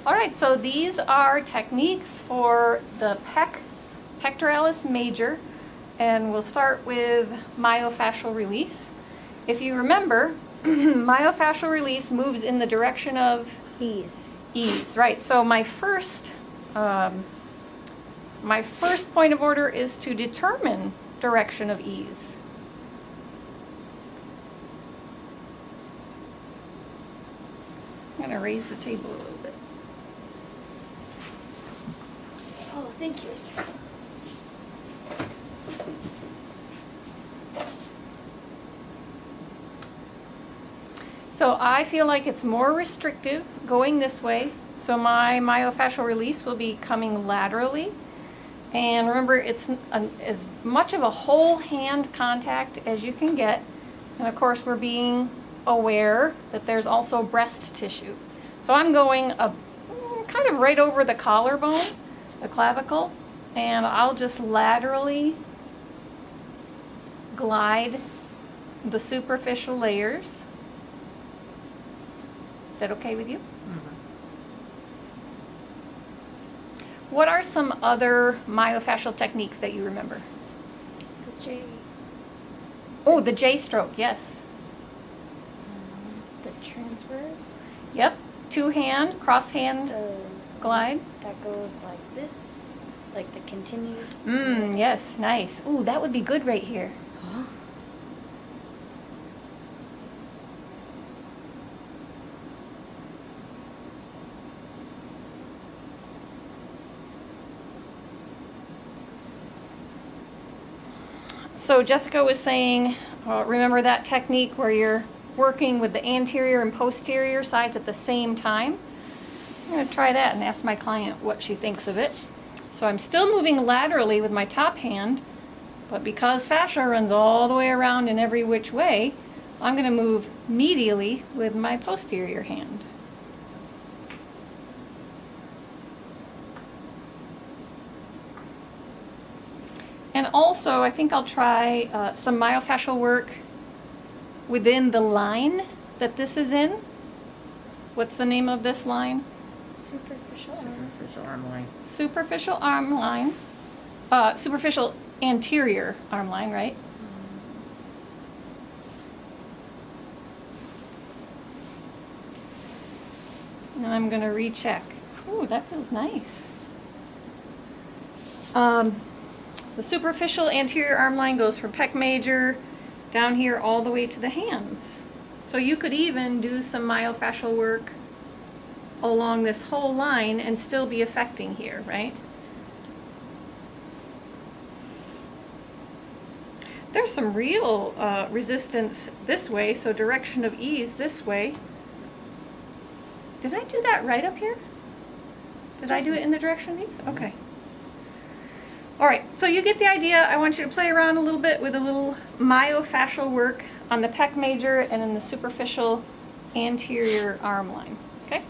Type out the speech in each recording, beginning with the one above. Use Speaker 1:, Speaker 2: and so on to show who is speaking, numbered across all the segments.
Speaker 1: All right, so these are techniques for the pectoralis major, and we'll start with myofascial release. If you remember, myofascial release moves in the direction of
Speaker 2: Ease.
Speaker 1: ease, right? So my first point of order is to determine direction of ease. I'm going to raise the table a little bit.
Speaker 2: Oh, thank you.
Speaker 1: So I feel like it's more restrictive going this way. So my myofascial release will be coming laterally. And remember, it's as much of a whole hand contact as you can get. And of course, we're being aware that there's also breast tissue. So I'm going kind of right over the collarbone, the clavicle, and I'll just laterally glide the superficial layers. Is that okay with you?
Speaker 3: Mm-hmm.
Speaker 1: What are some other myofascial techniques that you remember?
Speaker 2: The J.
Speaker 1: Oh, the J stroke, yes.
Speaker 2: The transverse.
Speaker 1: Yep. Two hand, cross hand glide.
Speaker 2: That goes like this, like the continued.
Speaker 1: Yes, nice. Ooh, that would be good right here.
Speaker 2: Huh?
Speaker 1: So Jessica was saying, remember that technique where you're working with the anterior and posterior sides at the same time? I'm going to try that and ask my client what she thinks of it. So I'm still moving laterally with my top hand, but because fascia runs all the way around in every which way, I'm going to move medially with my posterior hand. And also, I think I'll try some myofascial work within the line that this is in. What's the name of this line?
Speaker 2: Superficial arm line.
Speaker 1: Superficial arm line. Superficial anterior arm line, right? And I'm going to recheck. Ooh, that feels nice. The superficial anterior arm line goes from pec major down here all the way to the hands. So you could even do some myofascial work along this whole line and still be affecting here, right? There's some real resistance this way, so direction of ease this way. Did I do that right up here? Did I do it in the direction of ease? Okay. All right, so you get the idea. I want you to play around a little bit with a little myofascial work on the pec major and in the superficial anterior arm line, okay?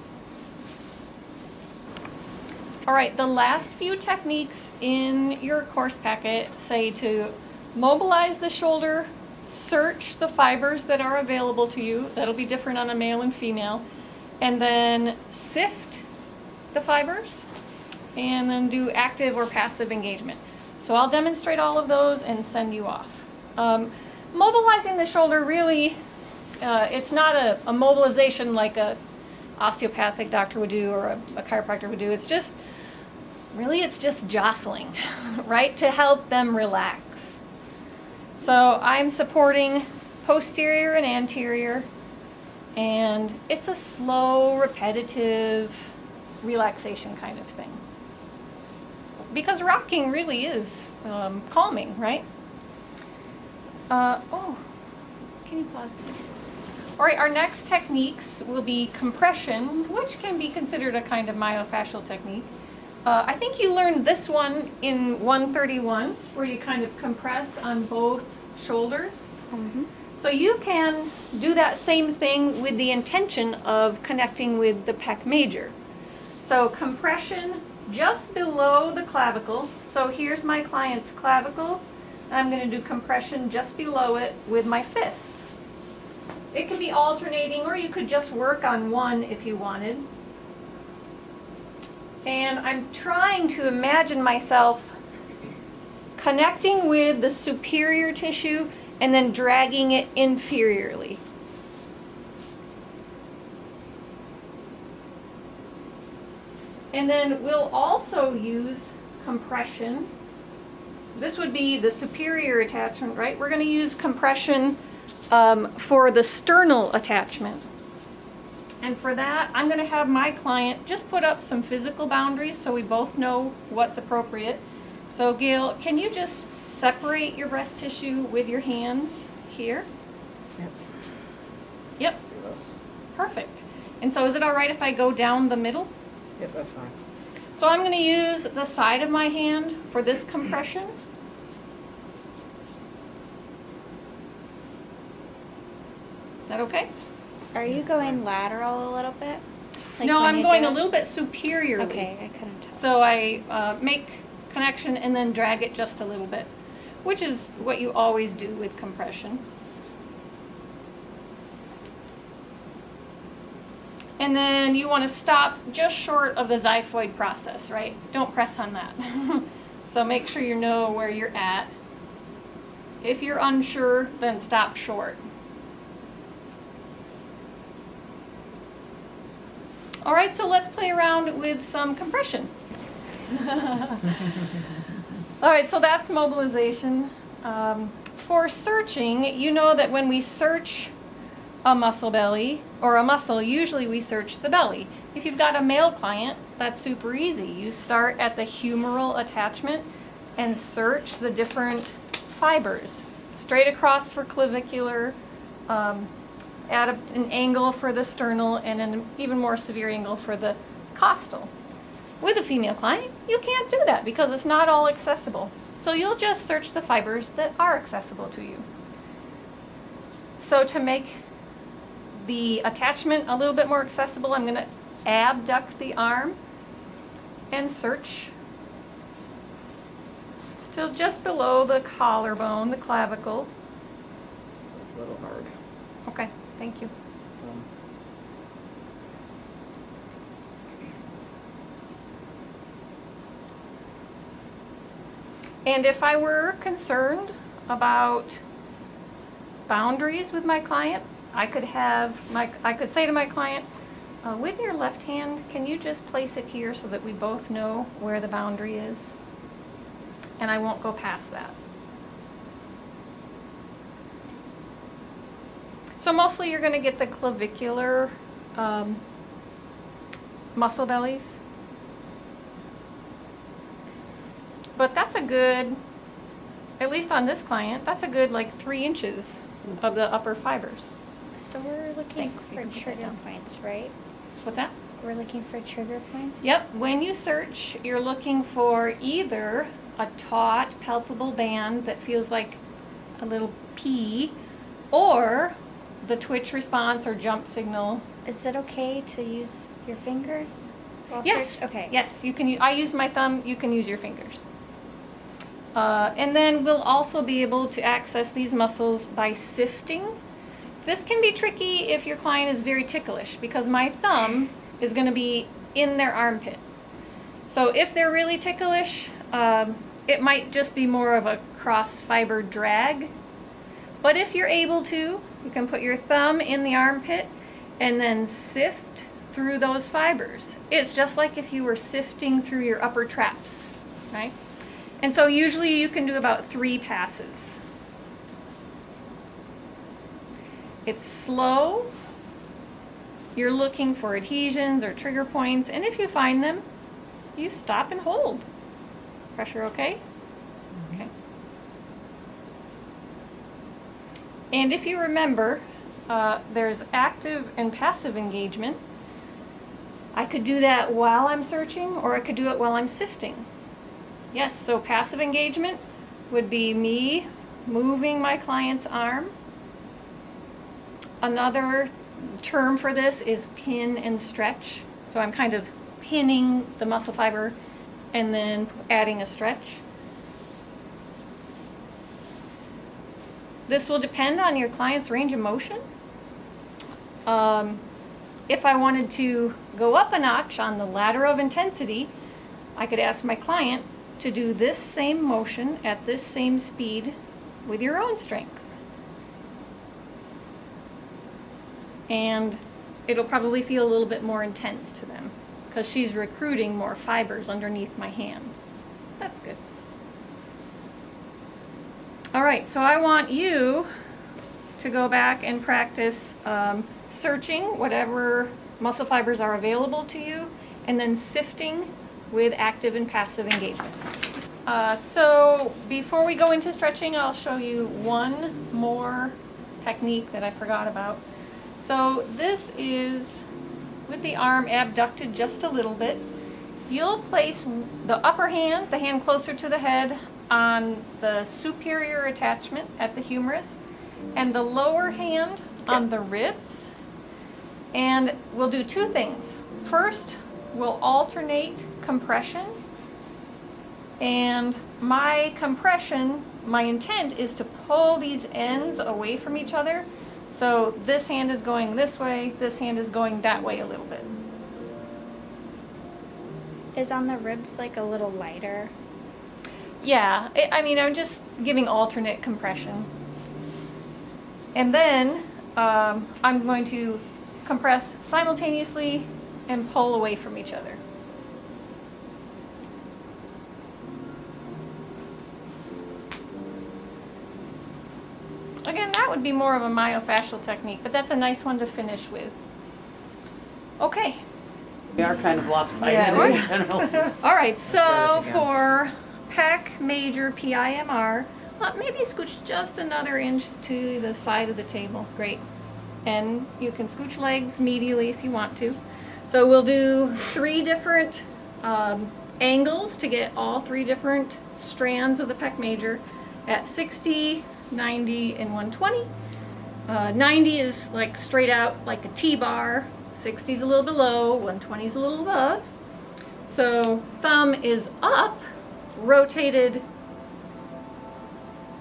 Speaker 1: All right, the last few techniques in your course packet say to mobilize the shoulder, search the fibers that are available to you. That'll be different on a male and female. And then sift the fibers, and then do active or passive engagement. So I'll demonstrate all of those and send you off. Mobilizing the shoulder really, it's not a mobilization like a osteopathic doctor would do or a chiropractor would do. It's just, really it's just jostling, right, to help them relax. So I'm supporting posterior and anterior, and it's a slow, repetitive relaxation kind of thing. Because rocking really is calming, right? Oh, can you pause, please? All right, our next techniques will be compression, which can be considered a kind of myofascial technique. I think you learned this one in 131, where you kind of compress on both shoulders.
Speaker 2: Mm-hmm.
Speaker 1: So you can do that same thing with the intention of connecting with the pec major. So compression just below the clavicle. So here's my client's clavicle. And I'm going to do compression just below it with my fists. It can be alternating, or you could just work on one if you wanted. And I'm trying to imagine myself connecting with the superior tissue and then dragging it inferiorly. And then we'll also use compression. This would be the superior attachment, right? We're going to use compression for the sternal attachment. And for that, I'm going to have my client just put up some physical boundaries so we both know what's appropriate. So Gail, can you just separate your breast tissue with your hands here?
Speaker 3: Yep.
Speaker 1: Yep,
Speaker 3: Yes.
Speaker 1: perfect. And so is it all right if I go down the middle?
Speaker 3: Yep, that's fine.
Speaker 1: So I'm going to use the side of my hand for this compression. Is that okay?
Speaker 2: Are you going lateral a little bit? Like
Speaker 1: No,
Speaker 2: when
Speaker 1: I'm
Speaker 2: you
Speaker 1: going
Speaker 2: do
Speaker 1: a
Speaker 2: it?
Speaker 1: little bit superiorly.
Speaker 2: Okay, I couldn't tell.
Speaker 1: So I make connection and then drag it just a little bit, which is what you always do with compression. And then you want to stop just short of the xiphoid process, right? Don't press on that. So make sure you know where you're at. If you're unsure, then stop short. All right, so let's play around with some compression. All right, so that's mobilization. For searching, you know that when we search a muscle belly or a muscle, usually we search the belly. If you've got a male client, that's super easy. You start at the humeral attachment and search the different fibers. Straight across for clavicular, at an angle for the sternal, and an even more severe angle for the costal. With a female client, you can't do that because it's not all accessible. So you'll just search the fibers that are accessible to you. So to make the attachment a little bit more accessible, I'm going to abduct the arm and search till just below the collarbone, the clavicle.
Speaker 3: It's a little hard.
Speaker 1: Okay, thank you. And if I were concerned about boundaries with my client, I could say to my client, with your left hand, can you just place it here so that we both know where the boundary is? And I won't go past that. So mostly you're going to get the clavicular muscle bellies. But that's a good, at least on this client, that's a good like 3 inches of the upper fibers.
Speaker 2: So we're looking
Speaker 1: Thanks, you
Speaker 2: for
Speaker 1: can put that
Speaker 2: trigger
Speaker 1: down.
Speaker 2: points, right?
Speaker 1: What's that?
Speaker 2: We're looking for trigger points?
Speaker 1: Yep, when you search, you're looking for either a taut, palpable band that feels like a little P, or the twitch response or jump signal.
Speaker 2: Is it okay to use your fingers? while
Speaker 1: Yes.
Speaker 2: search- Okay.
Speaker 1: Yes, you can. I use my thumb. You can use your fingers. And then we'll also be able to access these muscles by sifting. This can be tricky if your client is very ticklish because my thumb is going to be in their armpit. So if they're really ticklish, it might just be more of a cross fiber drag. But if you're able to, you can put your thumb in the armpit and then sift through those fibers. It's just like if you were sifting through your upper traps, right? And so usually you can do about 3 passes. It's slow. You're looking for adhesions or trigger points, and if you find them, you stop and hold. Pressure okay? Okay. And if you remember, there's active and passive engagement. I could do that while I'm searching, or I could do it while I'm sifting. Yes, so passive engagement would be me moving my client's arm. Another term for this is pin and stretch. So I'm kind of pinning the muscle fiber and then adding a stretch. This will depend on your client's range of motion. If I wanted to go up a notch on the ladder of intensity, I could ask my client to do this same motion at this same speed with your own strength. And it'll probably feel a little bit more intense to them because she's recruiting more fibers underneath my hand. That's good. All right, so I want you to go back and practice searching whatever muscle fibers are available to you, and then sifting with active and passive engagement. So before we go into stretching, I'll show you one more technique that I forgot about. So this is with the arm abducted just a little bit. You'll place the upper hand, the hand closer to the head, on the superior attachment at the humerus, and the lower hand on the ribs. And we'll do two things. First, we'll alternate compression. And my compression, my intent is to pull these ends away from each other. So this hand is going this way, this hand is going that way a little bit.
Speaker 2: Is on the ribs like a little lighter?
Speaker 1: Yeah, I mean, I'm just giving alternate compression. And then I'm going to compress simultaneously and pull away from each other. Again, that would be more of a myofascial technique, but that's a nice one to finish with. Okay.
Speaker 4: We are kind of lopsided
Speaker 1: Yeah.
Speaker 4: in general.
Speaker 1: All right, so
Speaker 3: Try this again.
Speaker 1: for pec major PIMR, maybe scooch just another inch to the side of the table. Great. And you can scooch legs medially if you want to. So we'll do 3 different angles to get all 3 different strands of the pec major at 60, 90, and 120. 90 is like straight out like a T-bar. 60 is a little below, 120 is a little above. So thumb is up, rotated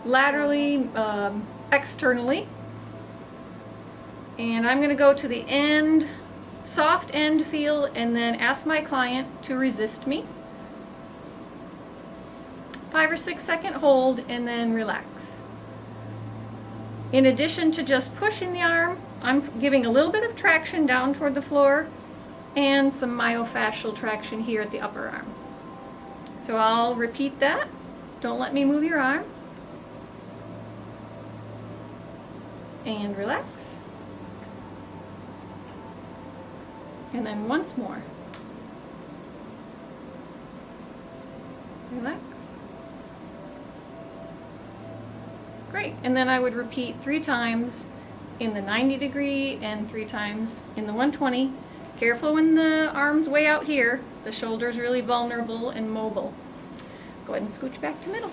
Speaker 1: laterally, externally. And I'm going to go to the end, soft end feel, and then ask my client to resist me. 5 or 6 second hold, and then relax. In addition to just pushing the arm, I'm giving a little bit of traction down toward the floor and some myofascial traction here at the upper arm. So I'll repeat that. Don't let me move your arm. And relax. And then once more. Relax. Great. And then I would repeat 3 times in the 90 degree and 3 times in the 120. Careful when the arm's way out here. The shoulder's really vulnerable and mobile. Go ahead and scooch back to middle.